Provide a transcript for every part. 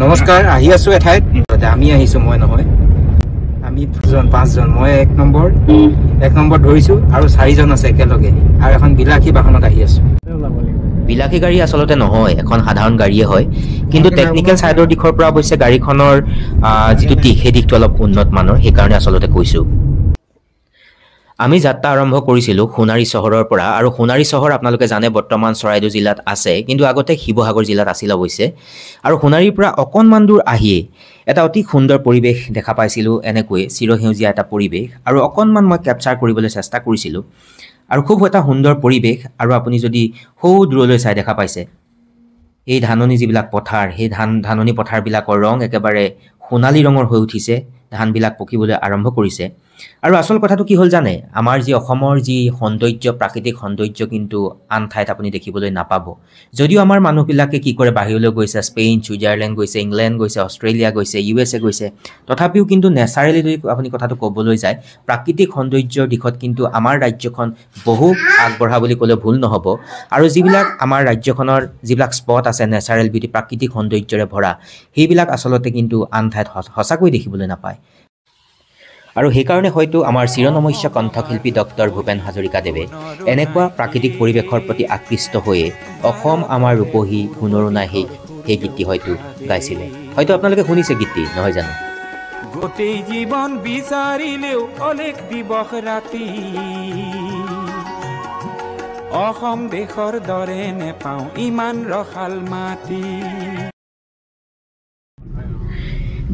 নমস্কাৰ আহি আছো এঠাইত আমি আহিছো মই নহয় আমি 5জন মই এক নম্বৰ ধৰিছো আৰু 4জন আছে একেলগে আৰু এখন বিলাসী বাহনত আহি আছো বিলাসী গাড়ী আসলতে নহয় এখন সাধাৰণ গাড়ীয়ে হয় কিন্তু টেকনিক্যাল সাইডৰ দিশৰ পৰা অৱশ্যে গাড়ীখনৰ যেটো দিশ সেই দিকটো অলপ উন্নত মানৰ সেই কাৰণে আসলতে কৈছো আমি যাত্ৰা আৰম্ভ কৰিছিলো খুনাৰী চহৰৰ পৰা আৰু খুনাৰী চহৰ আপোনালোকে জানে বৰ্তমান চৰাইদেউ জিলাত আছে কিন্তু আগতে শিৱসাগৰ জিলাত আছিল অৱশ্যে আৰু খুনাৰীৰ পৰা অকণমান দূৰ আহিয়ে এটা অতি সুন্দৰ পৰিৱেশ দেখা পাইছিলো এনেকৈ চিৰহেউজীয়া এটা পৰিৱেশ আৰু অকণমান মই কেপচাৰ কৰিবলৈ চেষ্টা কৰিছিলো আৰু খুব এটা সুন্দৰ পৰিৱেশ আৰু আপুনি যদি সৌ দূৰলৈ চাই দেখা পাইছে এই ধাননি যিবিলাক পথাৰ সেই ধাননি পথাৰবিলাকৰ ৰং একেবাৰে সোণালী ৰঙৰ হৈ উঠিছে ধানবিলাক পকিবলৈ আৰম্ভ কৰিছে আৰু আসল কথাটো কি হল জানে আমাৰ যি অসমৰ যি সৌন্দৰ্য প্ৰাকৃতিক সৌন্দৰ্য কিন্তু আন ঠাইত আপুনি দেখিবলৈ নাপাব যদিও আমাৰ মানুহবিলাকে কি কৰে বাহিৰলৈ গৈছে স্পেইন ছুইজাৰলেণ্ড গৈছে ইংলেণ্ড গৈছে অষ্ট্ৰেলিয়া গৈছে USA গৈছে তথাপিও কিন্তু নেচাৰেলি যদি আপুনি কথাটো ক'বলৈ যায় প্ৰাকৃতিক সৌন্দৰ্যৰ দিশত কিন্তু আমাৰ ৰাজ্যখন বহু আগবঢ়া বুলি ক'লে ভুল নহব আৰু যিবিলাক আমাৰ ৰাজ্যখনৰ যিবিলাক স্পট আছে নেচাৰেল বিউটি প্ৰাকৃতিক সৌন্দৰ্যৰে ভৰা সেইবিলাক আসলতে কিন্তু আন ঠাইত সঁচাকৈ দেখিবলৈ নাপায় আৰু সেইকাৰণে হয়তো আমাৰ চিৰনমস্য কণ্ঠশিল্পী ডক্টৰ ভূপেন হাজৰিকাদেৱে এনেকুৱা প্ৰাকৃতিক পৰিৱেশৰ প্ৰতি আকৃষ্ট হৈয়ে অসম আমাৰ ৰূপহী সোণৰো নাই সেই গীতটি হয়তো গাইছিলে হয়তো আপোনালোকে শুনিছে গীতটি নহয় জানো গোটেই জীৱন বিচাৰিলেও অলেখ দিবস ৰাতি অসম দেশৰ দৰে নেপাওঁ ইমান ৰসাল মাটি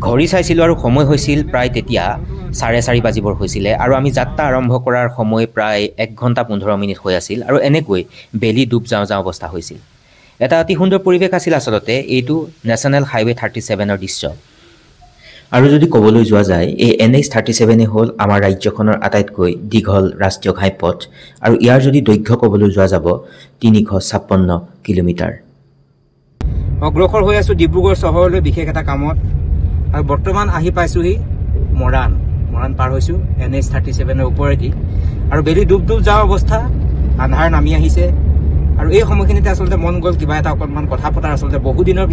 ঘড়ী চাইছিলোঁ আৰু সময় হৈছিল প্ৰায় তেতিয়া 4:30 বাজিবৰ হৈছিলে আৰু আমি যাত্ৰা আৰম্ভ কৰাৰ সময় প্ৰায় 1 ঘণ্টা 15 মিনিট হৈ আছিল আৰু এনেকৈ বেলি ডুব যাওঁ অৱস্থা হৈছিল এটা অতি সুন্দৰ পৰিৱেশ আছিল আসলতে এইটো নেশ্যনেল হাইৱে 37ৰ দৃশ্য আৰু যদি ক'বলৈ যোৱা যায় এই NH 37 হ'ল আমাৰ ৰাজ্যখনৰ আটাইতকৈ দীঘল ৰাষ্ট্ৰীয় ঘাইপথ আৰু ইয়াৰ যদি দৈৰ্ঘ্য ক'বলৈ যোৱা যাব 356 কিলোমিটাৰ অগ্ৰসৰ হৈ আছো ডিব্ৰুগড় চহৰলৈ বিশেষ এটা কামত আৰু বৰ্তমান আহি পাইছোহি মৰাণ পাৰ হৈছো NH 37ৰ ওপৰেদি আৰু বেলি ডুব যাওঁ অৱস্থা আন্ধাৰ নামি আহিছে আৰু এই সময়খিনিতে আসলতে মন গ'ল কিবা এটা অকণমান কথা পতাৰ আসলতে বহু দিনৰ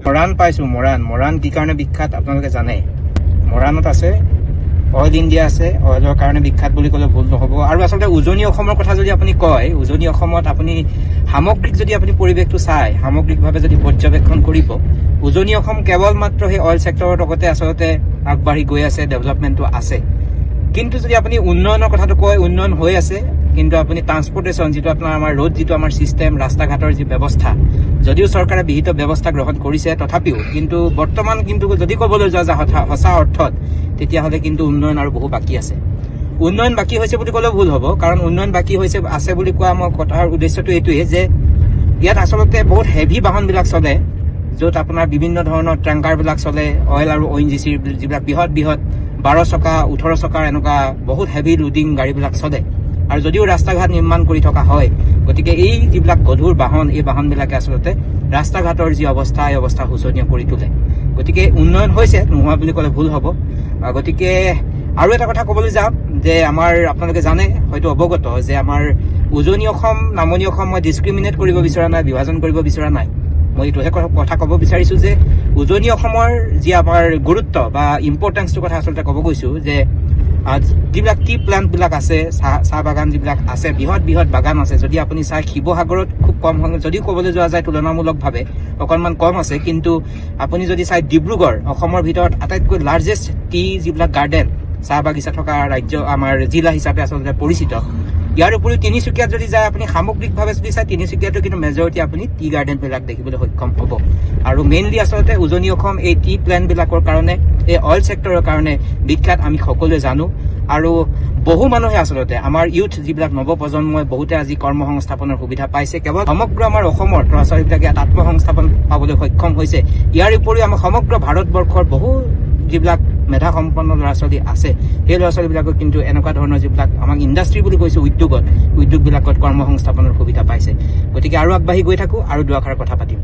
মৰাণ পাইছো মৰাণ কি কাৰণে বিখ্যাত আপোনালোকে জানে মৰাণত আছে অইল ইণ্ডিয়া আছে অইলৰ কাৰণে বিখ্যাত বুলি ক'লে ভুল নহ'ব আৰু আচলতে উজনি অসমৰ কথা যদি আপুনি কয় উজনি অসমত আপুনি সামগ্ৰিক যদি আপুনি পৰিৱেশটো চাই সামগ্ৰিকভাৱে যদি পৰ্যবেক্ষণ কৰিব উজনি অসম কেৱল মাত্ৰ সেই অইল ছেক্টৰৰ লগতে আচলতে আগবাঢ়ি গৈ আছে ডেভেলপমেণ্টটো আছে কিন্তু যদি আপুনি উন্নয়নৰ কথাটো কয় উন্নয়ন হৈ আছে কিন্তু আপুনি ট্ৰান্সপৰ্টেশ্যন যিটো আপোনাৰ আমাৰ ৰোড যিটো আমাৰ চিষ্টেম ৰাস্তা ঘাটৰ যি ব্যৱস্থা যদিও চৰকাৰে বিহিত ব্যৱস্থা গ্ৰহণ কৰিছে তথাপিও কিন্তু বৰ্তমান কিন্তু যদি ক'বলৈ যোৱা যায় সঁচা অৰ্থত তেতিয়াহ'লে কিন্তু উন্নয়ন আৰু বহু বাকী আছে উন্নয়ন বাকী হৈছে বুলি ক'লেও ভুল হ'ব কাৰণ উন্নয়ন বাকী হৈছে আছে বুলি কোৱা মোৰ কথাৰ উদ্দেশ্যটো এইটোৱে যে ইয়াত আচলতে বহুত হেভি বাহনবিলাক চলে য'ত আপোনাৰ বিভিন্ন ধৰণৰ ট্ৰেংকাৰবিলাক চলে অইল আৰু ONGC যিবিলাক বৃহৎ 12 চকা 18 চকাৰ এনেকুৱা বহুত হেভি লোডিং গাড়ীবিলাক চলে আৰু যদিও ৰাস্তা ঘাট নিৰ্মাণ কৰি থকা হয় গতিকে এই যিবিলাক গধুৰ বাহন এই বাহনবিলাকে আচলতে ৰাস্তা ঘাটৰ যি অৱস্থা এই অৱস্থা শোচনীয় কৰি তোলে গতিকে উন্নয়ন হৈছে নোহোৱা বুলি ক'লে ভুল হ'ব গতিকে আৰু এটা কথা ক'বলৈ যাম যে আমাৰ আপোনালোকে জানে হয়তো অৱগত যে আমাৰ উজনি অসম নামনি অসম মই ডিছক্ৰিমিনেট কৰিব বিচৰা নাই বিভাজন কৰিব বিচৰা নাই মই এইটোহে কথা ক'ব বিচাৰিছো যে উজনি অসমৰ যি আমাৰ গুৰুত্ব বা ইম্পৰ্টেঞ্চটোৰ কথা আচলতে ক'ব গৈছো যে যিবিলাক টি প্লাণ্টবিলাক আছে চাহ বাগান যিবিলাক আছে বৃহৎ বাগান আছে যদি আপুনি চাই শিৱসাগৰত খুব কম যদিও ক'বলৈ যোৱা যায় তুলনামূলকভাৱে অকণমান কম আছে কিন্তু আপুনি যদি চাই ডিব্ৰুগড় অসমৰ ভিতৰত আটাইতকৈ লাৰ্জেষ্ট টি যিবিলাক গাৰ্ডেন চাহ বাগিচা থকা ৰাজ্য আমাৰ জিলা হিচাপে আচলতে পৰিচিত ইয়াৰ উপৰিও তিনিচুকীয়াত যদি যায় আপুনি সামগ্ৰিকভাৱে যদি চাই তিনিচুকীয়াতো কিন্তু মেজৰিটি আপুনি টি গাৰ্ডেনবিলাক দেখিবলৈ সক্ষম হ'ব আৰু মেইনলি আচলতে উজনি অসম এই টি প্লেণ্টবিলাকৰ কাৰণে এই অইল ছেক্টৰৰ কাৰণে বিখ্যাত আমি সকলোৱে জানো আৰু বহু মানুহে আচলতে আমাৰ ইউথ যিবিলাক নৱপ্ৰজন্মই বহুতে আজি কৰ্মসংস্থাপনৰ সুবিধা পাইছে কেৱল সমগ্ৰ আমাৰ অসমৰ ল'ৰা ছোৱালীবিলাকে ইয়াত আত্মসংস্থাপন পাবলৈ সক্ষম হৈছে ইয়াৰ উপৰিও আমাৰ সমগ্ৰ ভাৰতবৰ্ষৰ বহু যিবিলাক মেধা সম্পন্ন ল'ৰা ছোৱালী আছে সেই ল'ৰা ছোৱালীবিলাকক কিন্তু এনেকুৱা ধৰণৰ যিবিলাক আমাক ইণ্ডাষ্ট্ৰী বুলি কৈছে উদ্যোগবিলাকত কৰ্মসংস্থাপনৰ সুবিধা পাইছে গতিকে আৰু আগবাঢ়ি গৈ থাকোঁ আৰু দুআষাৰ কথা পাতিম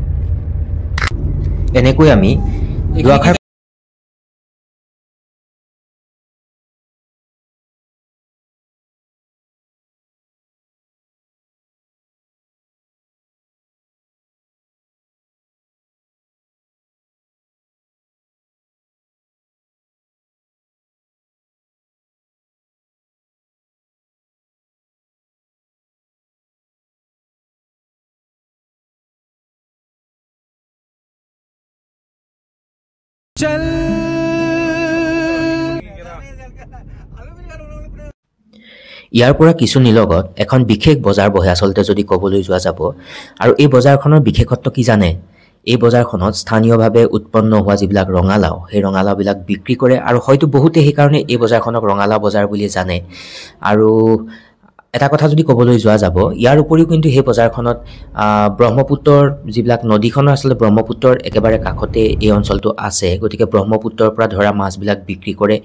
এনেকৈ আমি দুআষাৰ ইয়াৰ পৰা কিছু নিলগত এখন বিশেষ বজাৰ বহে আচলতে যদি ক'বলৈ যোৱা যাব আৰু এই বজাৰখনৰ বিশেষত্ব কি জানে এই বজাৰখনত স্থানীয়ভাৱে উৎপন্ন হোৱা যিবিলাক ৰঙালাও সেই ৰঙালাওবিলাক বিক্ৰী কৰে আৰু হয়তো বহুতে সেইকাৰণে এই বজাৰখনক ৰঙালাও বজাৰ বুলি জানে আৰু এটা কথা যদি ক'বলৈ যোৱা যাব ইয়াৰ উপৰিও কিন্তু সেই বজাৰখনত ব্ৰহ্মপুত্ৰৰ যিবিলাক নদীখনৰ আচলতে ব্ৰহ্মপুত্ৰৰ একেবাৰে কাষতে এই অঞ্চলটো আছে গতিকে ব্ৰহ্মপুত্ৰৰ পৰা ধৰা মাছবিলাক বিক্ৰী কৰে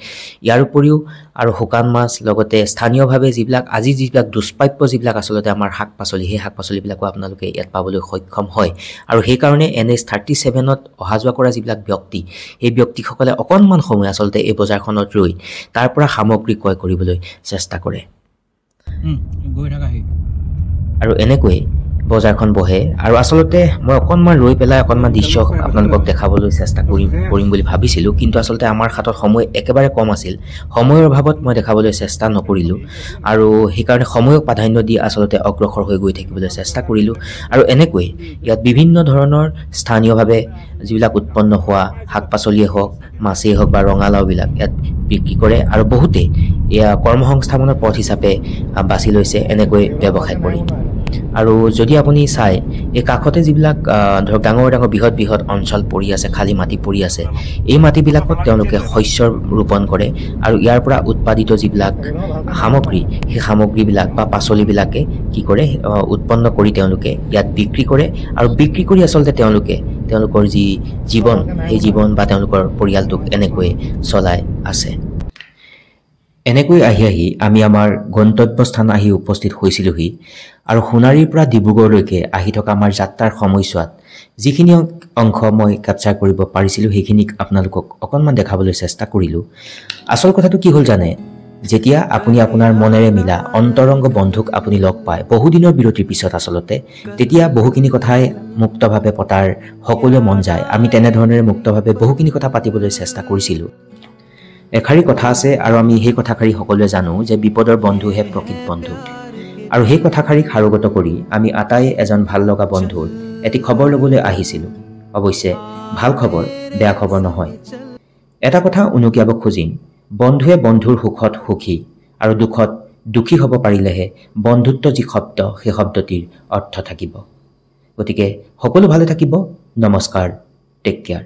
ইয়াৰ উপৰিও আৰু শুকান মাছ লগতে স্থানীয়ভাৱে যিবিলাক দুষ্প্ৰাপ্য যিবিলাক আচলতে আমাৰ শাক পাচলি সেই শাক পাচলিবিলাকো আপোনালোকে ইয়াত পাবলৈ সক্ষম হয় আৰু সেইকাৰণে NH 37ত অহা যোৱা কৰা যিবিলাক ব্যক্তি এই ব্যক্তিসকলে অকণমান সময় আচলতে এই বজাৰখনত ৰৈ তাৰ পৰা সামগ্ৰী ক্ৰয় কৰিবলৈ চেষ্টা কৰে আৰু এনেকৈ বজাৰখন বহে আৰু আচলতে মই অকণমান ৰৈ পেলাই অকণমান দৃশ্য আপোনালোকক দেখাবলৈ চেষ্টা কৰিম বুলি ভাবিছিলোঁ কিন্তু আচলতে আমাৰ হাতত সময় একেবাৰে কম আছিল সময়ৰ অভাৱত মই দেখাবলৈ চেষ্টা নকৰিলোঁ আৰু সেইকাৰণে সময়ক প্ৰাধান্য দি আচলতে অগ্ৰসৰ হৈ গৈ থাকিবলৈ চেষ্টা কৰিলোঁ আৰু এনেকৈ ইয়াত বিভিন্ন ধৰণৰ স্থানীয়ভাৱে যিবিলাক উৎপন্ন হোৱা শাক পাচলিয়ে হওক মাছেই হওক বা ৰঙালাওবিলাক ইয়াত বিক্ৰী কৰে আৰু বহুতে এয়া কৰ্মসংস্থাপনৰ পথ হিচাপে বাছি লৈছে এনেকৈ ব্যৱসায় কৰি আৰু যদি আপুনি চাই এই কাষতে যিবিলাক ধৰক ডাঙৰ বৃহৎ অঞ্চল পৰি আছে খালী মাটি পৰি আছে এই মাটিবিলাকত তেওঁলোকে শস্য ৰোপণ কৰে আৰু ইয়াৰ পৰা উৎপাদিত যিবিলাক সামগ্ৰী সেই সামগ্ৰীবিলাক বা পাচলিবিলাকে কি কৰে উৎপন্ন কৰি তেওঁলোকে ইয়াত বিক্ৰী কৰে আৰু বিক্ৰী কৰি আচলতে তেওঁলোকৰ যি জীৱন সেই জীৱন বা তেওঁলোকৰ পৰিয়ালটোক এনেকৈ চলাই আছে এনেকৈ আহি আমি আমাৰ গন্তব্যস্থান আহি উপস্থিত হৈছিলোহি আৰু সোণাৰীৰ পৰা ডিব্ৰুগড়লৈকে আহি থকা আমাৰ যাত্ৰাৰ সময়ছোৱাত যিখিনি অংশ মই কেপচাৰ কৰিব পাৰিছিলোঁ সেইখিনিক আপোনালোকক অকণমান দেখাবলৈ চেষ্টা কৰিলোঁ আচল কথাটো কি হ'ল জানে যেতিয়া আপুনি আপোনাৰ মনেৰে মিলা অন্তৰংগ বন্ধুক আপুনি লগ পায় বহুদিনৰ বিৰতিৰ পিছত আচলতে তেতিয়া বহুখিনি কথাই মুক্তভাৱে পতাৰ সকলোৱে মন যায় আমি তেনেধৰণেৰে মুক্তভাৱে বহুখিনি কথা পাতিবলৈ চেষ্টা কৰিছিলোঁ এখাৰী কথা আছে আৰু আমি সেই কথাখাৰী সকলোৱে জানো যে বিপদৰ বন্ধুহে প্ৰকৃত বন্ধু আৰু সেই কথাখাৰীক সাৰোগত কৰি আমি আটাই এজন ভাল লগা বন্ধুৰ এটি খবৰ ল'বলৈ আহিছিলোঁ অৱশ্যে ভাল খবৰ বেয়া খবৰ নহয় এটা কথা উনুকিয়াব খুজিম বন্ধুৱে বন্ধুৰ সুখত সুখী আৰু দুখত দুখী হ'ব পাৰিলেহে বন্ধুত্ব যি শব্দ সেই শব্দটিৰ অৰ্থ থাকিব গতিকে সকলো ভালে থাকিব নমস্কাৰ টেক কেয়াৰ